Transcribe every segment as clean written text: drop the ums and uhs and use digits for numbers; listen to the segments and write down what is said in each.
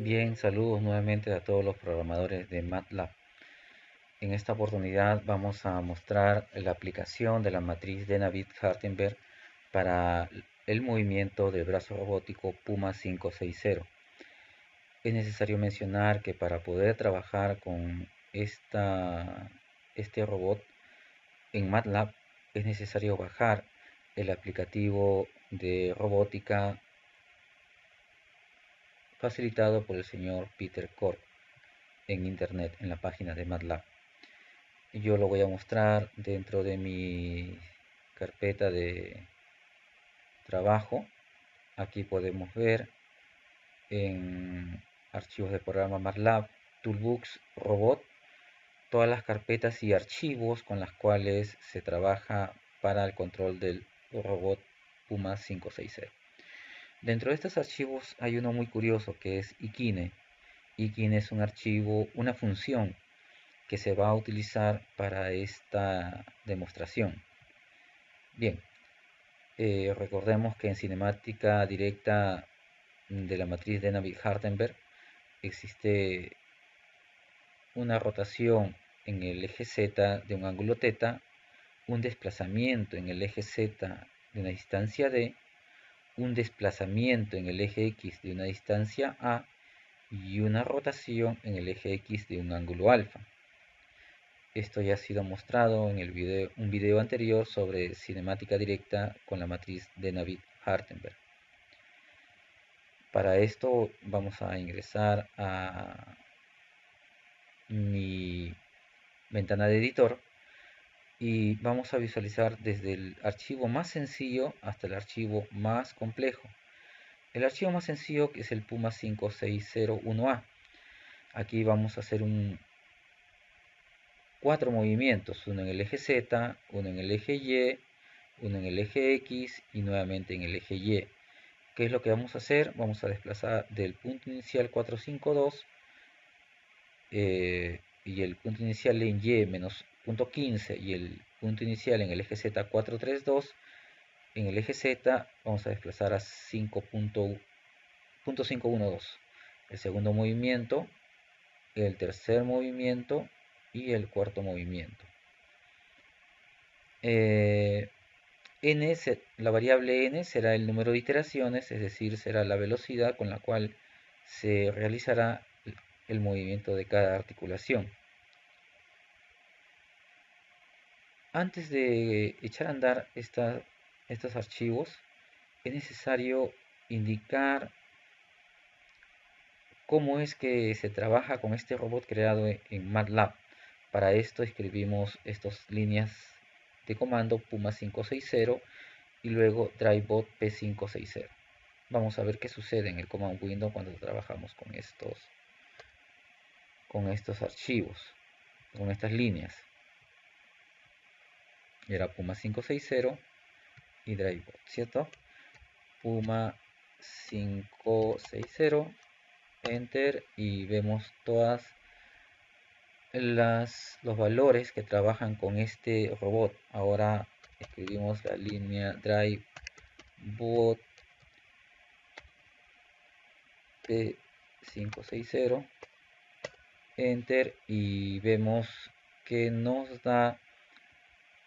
Bien, saludos nuevamente a todos los programadores de MATLAB. En esta oportunidad vamos a mostrar la aplicación de la matriz de Navier-Hardenberg para el movimiento del brazo robótico Puma 560. Es necesario mencionar que para poder trabajar con este robot en MATLAB es necesario bajar el aplicativo de robótica facilitado por el señor Peter Korb en internet, en la página de MATLAB. Yo lo voy a mostrar dentro de mi carpeta de trabajo. Aquí podemos ver en archivos de programa MATLAB, Toolbox, Robot, todas las carpetas y archivos con las cuales se trabaja para el control del robot Puma 560. Dentro de estos archivos hay uno muy curioso que es Ikine. Ikine es un archivo, una función que se va a utilizar para esta demostración. Bien, recordemos que en cinemática directa de la matriz de Navier-Hardenberg existe una rotación en el eje Z de un ángulo θ, un desplazamiento en el eje Z de una distancia d, un desplazamiento en el eje X de una distancia a y una rotación en el eje X de un ángulo alfa. Esto ya ha sido mostrado en un video anterior sobre cinemática directa con la matriz de Navier-Hardenberg. Para esto vamos a ingresar a mi ventana de editor y vamos a visualizar desde el archivo más sencillo hasta el archivo más complejo. El archivo más sencillo que es el Puma 5601A. Aquí vamos a hacer 4 movimientos, uno en el eje Z, uno en el eje Y, uno en el eje X y nuevamente en el eje Y. ¿Qué es lo que vamos a hacer? Vamos a desplazar del punto inicial 452 y el punto inicial en Y menos punto 15 y el punto inicial en el eje Z 432. En el eje Z vamos a desplazar a 5.512. El segundo movimiento, el tercer movimiento y el cuarto movimiento. La variable n será el número de iteraciones, es decir, será la velocidad con la cual se realizará el movimiento de cada articulación. Antes de echar a andar estos archivos, es necesario indicar cómo es que se trabaja con este robot creado en MATLAB. Para esto escribimos estas líneas de comando Puma 560 y luego DriveBot P560. Vamos a ver qué sucede en el command window cuando trabajamos con estos archivos, con estas líneas. Era Puma 560 y DriveBot, ¿cierto? Puma 560, Enter, y vemos todas los valores que trabajan con este robot. Ahora escribimos la línea DriveBot P560, Enter, y vemos que nos da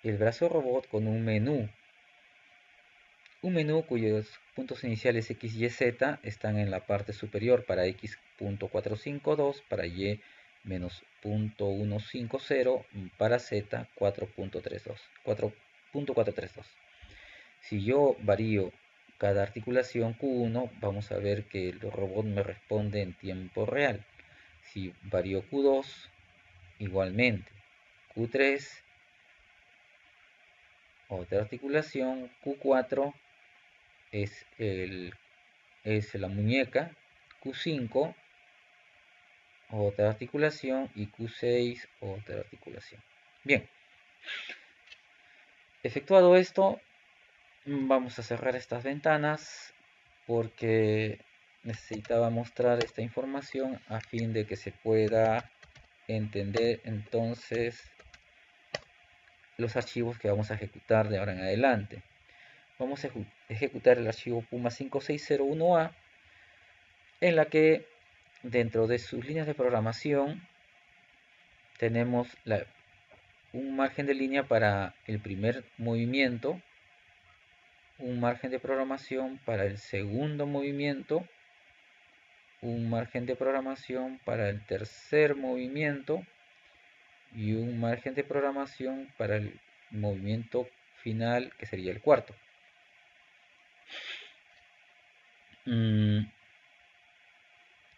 el brazo robot con un menú cuyos puntos iniciales X, Y, Z están en la parte superior. Para X, .452, para Y, menos .150, para Z, 4.432. Si yo varío cada articulación Q1, vamos a ver que el robot me responde en tiempo real. Si varío Q2, igualmente. Q3, otra articulación. Q4 es la muñeca. Q5, otra articulación, y Q6, otra articulación. Bien, efectuado esto, vamos a cerrar estas ventanas porque necesitaba mostrar esta información a fin de que se pueda entender entonces los archivos que vamos a ejecutar de ahora en adelante. Vamos a ejecutar el archivo Puma 5601A, en la que dentro de sus líneas de programación tenemos un margen de línea para el primer movimiento, un margen de programación para el segundo movimiento, un margen de programación para el tercer movimiento y un margen de programación para el movimiento final, que sería el cuarto.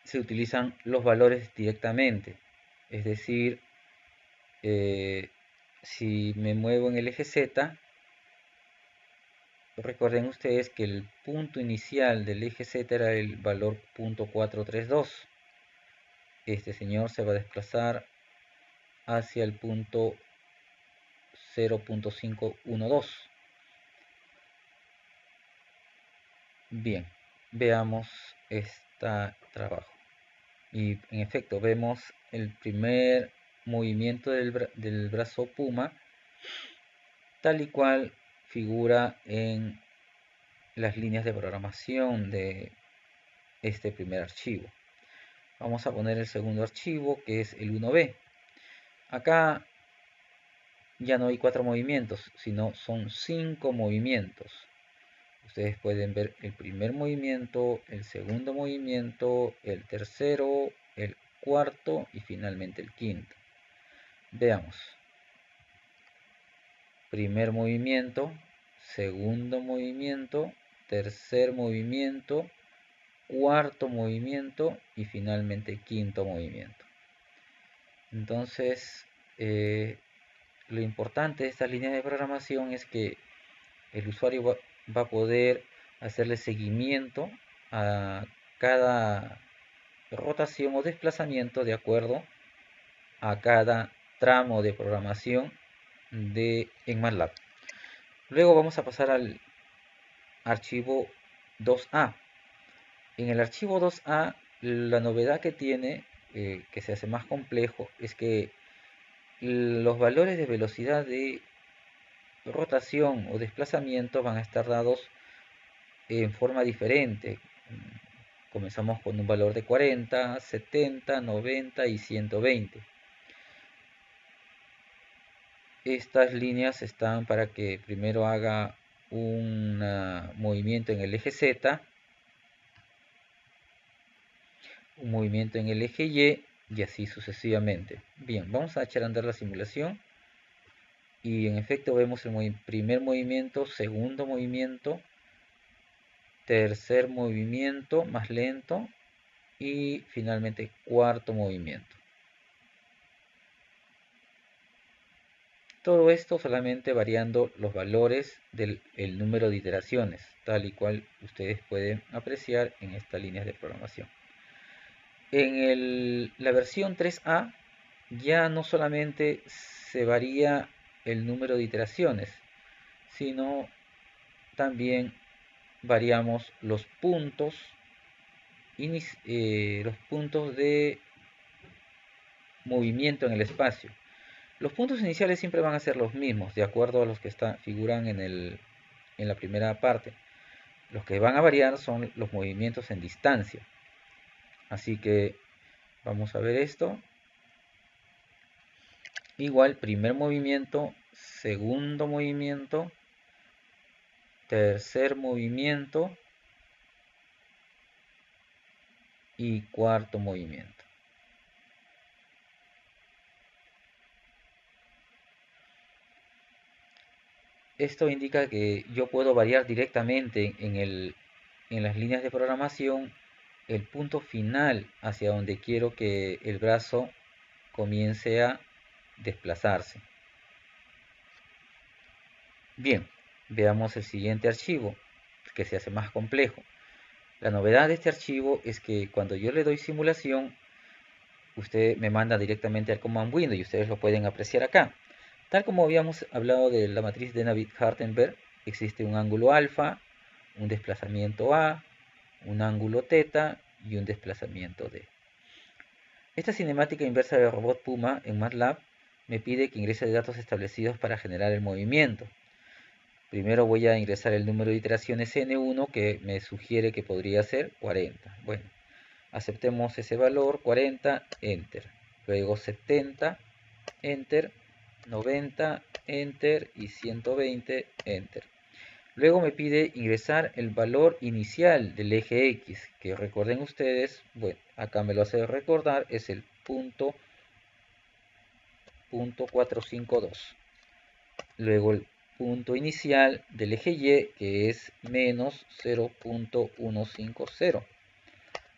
Se utilizan los valores directamente, es decir, si me muevo en el eje Z, recuerden ustedes que el punto inicial del eje Z era el valor .432. Este señor se va a desplazar hacia el punto 0.512. Bien, veamos este trabajo. Y en efecto, vemos el primer movimiento del brazo Puma, tal y cual figura en las líneas de programación de este primer archivo. Vamos a poner el segundo archivo, que es el 1B. Acá ya no hay 4 movimientos, sino son 5 movimientos. Ustedes pueden ver el primer movimiento, el segundo movimiento, el tercero, el cuarto y finalmente el quinto. Veamos. Primer movimiento, segundo movimiento, tercer movimiento, cuarto movimiento y finalmente quinto movimiento. Entonces, lo importante de esta línea de programación es que el usuario va a poder hacerle seguimiento a cada rotación o desplazamiento de acuerdo a cada tramo de programación en MATLAB. Luego vamos a pasar al archivo 2A. En el archivo 2A, la novedad que tiene, que se hace más complejo, es que los valores de velocidad de rotación o desplazamiento van a estar dados en forma diferente. Comenzamos con un valor de 40, 70, 90 y 120. Estas líneas están para que primero haga un movimiento en el eje Z, un movimiento en el eje Y así sucesivamente. Bien, vamos a echar a andar la simulación y en efecto vemos el primer movimiento, segundo movimiento, tercer movimiento más lento y finalmente cuarto movimiento. Todo esto solamente variando los valores del número de iteraciones, tal y cual ustedes pueden apreciar en estas líneas de programación. En la versión 3A ya no solamente se varía el número de iteraciones, sino también variamos los puntos de movimiento en el espacio. Los puntos iniciales siempre van a ser los mismos, de acuerdo a los que figuran en la primera parte. Los que van a variar son los movimientos en distancia. Así que vamos a ver esto. Igual, primer movimiento, segundo movimiento, tercer movimiento y cuarto movimiento. Esto indica que yo puedo variar directamente en las líneas de programación el punto final hacia donde quiero que el brazo comience a desplazarse. Bien, veamos el siguiente archivo, que se hace más complejo. La novedad de este archivo es que cuando yo le doy simulación, usted me manda directamente al command window y ustedes lo pueden apreciar acá. Tal como habíamos hablado de la matriz de Navier-Hardenberg, existe un ángulo alfa, un desplazamiento A, un ángulo teta y un desplazamiento D. Esta cinemática inversa del robot Puma en MATLAB me pide que ingrese datos establecidos para generar el movimiento. Primero voy a ingresar el número de iteraciones N1 que me sugiere que podría ser 40. Bueno, Aceptemos ese valor, 40, enter. Luego 70, enter. 90, enter. Y 120, enter. Luego me pide ingresar el valor inicial del eje X, que recuerden ustedes, bueno, acá me lo hace recordar, es el punto 452. Luego el punto inicial del eje Y, que es menos 0.150.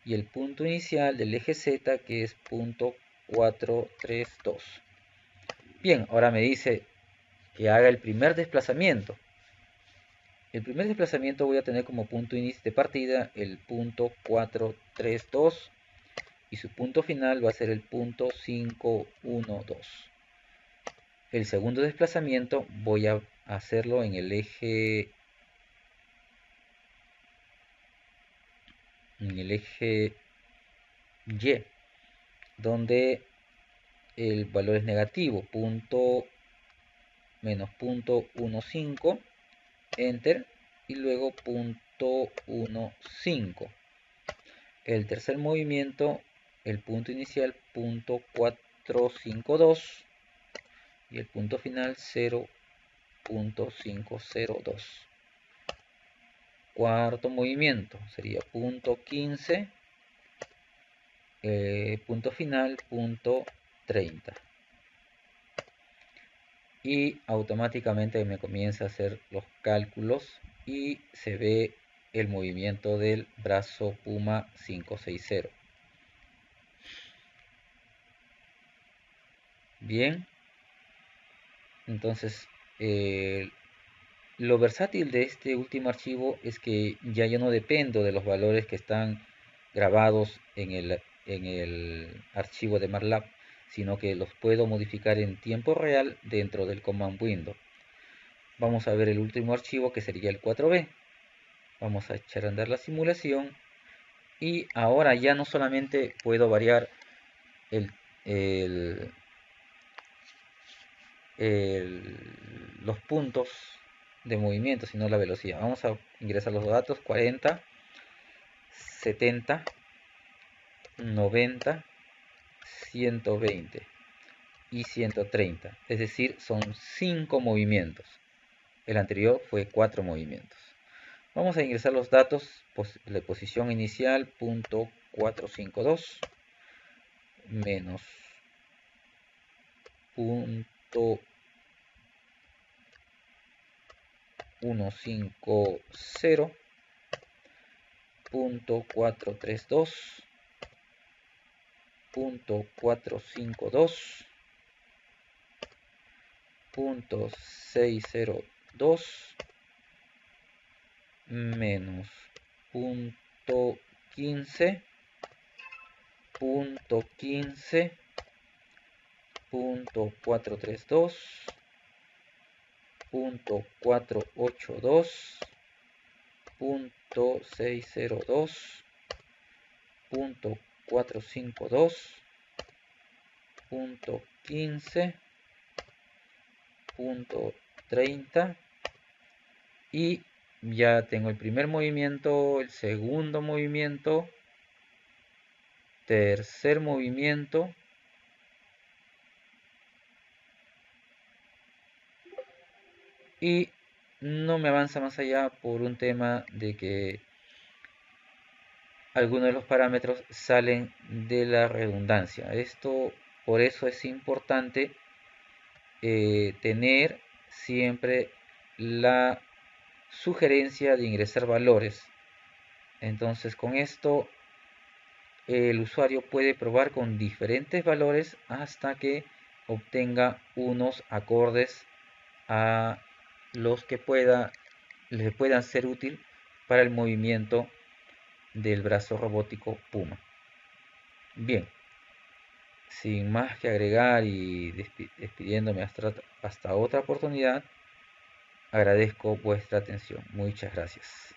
Y el punto inicial del eje Z, que es punto 432. Bien, ahora me dice que haga el primer desplazamiento. El primer desplazamiento voy a tener como punto de partida el punto 432 y su punto final va a ser el punto 512. El segundo desplazamiento voy a hacerlo en el eje Y, donde el valor es negativo, menos punto 15, enter, y luego punto 15. El tercer movimiento, el punto inicial, punto 452, y el punto final 0.502. Cuarto movimiento sería punto 15, punto final, punto 30. Y automáticamente me comienza a hacer los cálculos y se ve el movimiento del brazo Puma 560. Bien, entonces lo versátil de este último archivo es que ya yo no dependo de los valores que están grabados en el archivo de MATLAB, sino que los puedo modificar en tiempo real dentro del command window. Vamos a ver el último archivo, que sería el 4B. Vamos a echar a andar la simulación y ahora ya no solamente puedo variar los puntos de movimiento, sino la velocidad. Vamos a ingresar los datos: 40, 70, 90, 120 y 130. Es decir, son 5 movimientos. El anterior fue 4 movimientos. Vamos a ingresar los datos de posición inicial, punto 452, menos punto 150, punto 432, punto 452, punto 602, menos punto 15, punto 15, punto 432, punto 482, punto 602, punto 452, punto 15, punto 30, y ya tengo el primer movimiento, el segundo movimiento, tercer movimiento, y no me avanza más allá por un tema de que algunos de los parámetros salen de la redundancia. Por eso es importante tener siempre la sugerencia de ingresar valores. Entonces, con esto el usuario puede probar con diferentes valores hasta que obtenga unos acordes a los que le puedan ser útil para el movimiento del brazo robótico Puma. Bien, sin más que agregar y despidiéndome hasta otra oportunidad, agradezco vuestra atención. Muchas gracias.